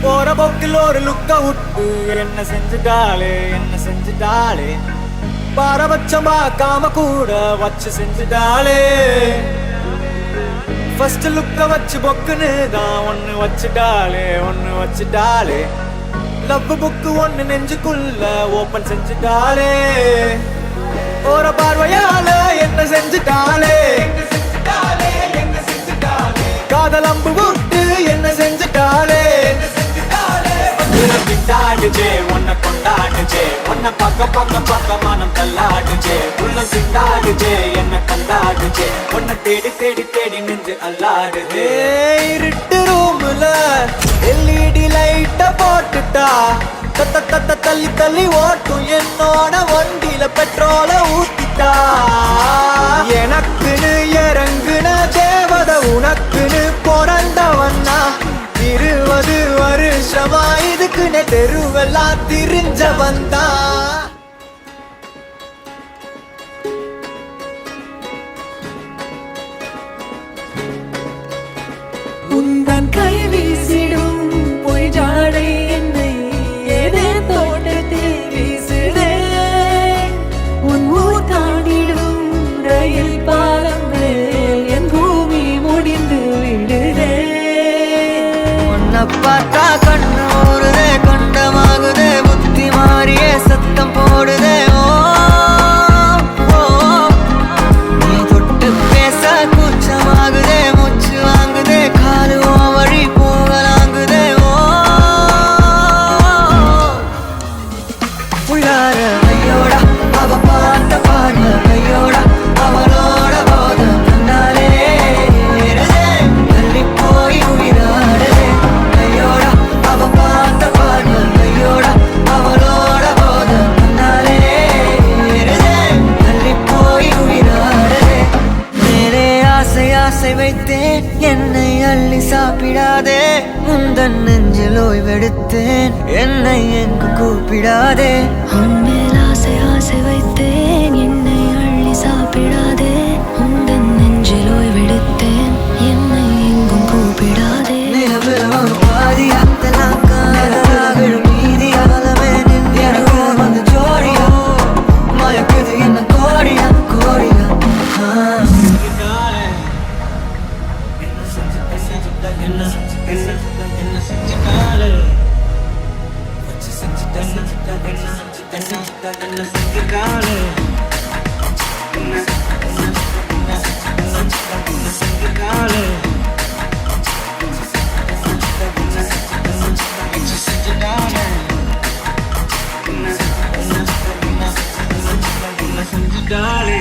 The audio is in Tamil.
போற போக்கில் ஒரு லுக்க விட்டு என்ன செஞ்சுட்டாளே பாரபட்சம் பார்க்காம கூட வச்சு செஞ்சுட்டாளே ஃபர்ஸ்ட் லுக்க வச்சு பொக்குன்னு தான் ஒன்னு வச்சுட்டாளே லவ் புக்கு ஒன்னு நெஞ்சுக்குள்ள ஓபன் செஞ்சுட்டாளே போற பார்வையால என்ன செஞ்சுட்டாளே காதல் அம்பு விட்டு என்ன செஞ்சுட்டாளே திண்டாடுச்சே உன்னை கொண்டாடுச்சே உன்னை பக்க மனம் தள்ளாடுச்சே உள்ளம் திண்டாடுச்சே என்ன கண்டாடுச்சே உன்னை தேடி நெஞ்சு அல்லாடுதே இருட்டு ரூம்ல LED லைட்ட போட்டுட்டா தள்ளி ஓட்டும் என்னோட வண்டியில பெட்ரோல ஊத்திட்டா எனக்குன்னு இறங்குன தேவத உனக்குன்னு பிறந்தவன்னா 20 வருஷமா இதுக்குன்னு தெருவெல்லாம் திரிஞ்சவன் தான் உந்தன் கை வீசிடும் பொய் ஜாடை என்னை ஏதே தோட்டத்தில் வீசுதே உன் ஊர் தாண்டிடும் ரயில் பாலம் மேல் என் பூமி முடிந்து விடுதே உன்னை பார்த்தா கண்ணு ஊறுதே கொண்டமாகுதே புத்தி மாறியே சத்தம் போடுதே நீ தொட்டு பேச கூச்சமாகுதே மூச்சு வாங்குதே காலு வழி போகலாங்குதே உள்ளார ஐயோடா அவ பார்த்த பார்வை ஐயோடா அவளோட போதும் கண்ணாலே தள்ளி போய் உயிராடுதே ஐயோடா அவ பார்த்த பார்வை ஐயோடா அவளோட போதும் கண்ணாலே தள்ளி போய் உயிராடுதே மேலே ஆசை வைத்தேன் என்னை அள்ளி சாப்பிடாதே முந்தன் நெஞ்சில் ஓய்வெடுத்தேன் என்னை எங்கு கூப்பிடாதே உன்மேல் ஆசை வைத்தேன் என்னை அள்ளி சாப்பிடாதே உந்தன் நெஞ்சில் ஓய்வெடுத்தேன் என்னை எங்கும் கூப்பிடாதே நிலவில் ஒரு பாதியா விழும் மீதியா எனக்கு வந்து ஜோடியா மயக்குது என்ன கோடியா Darling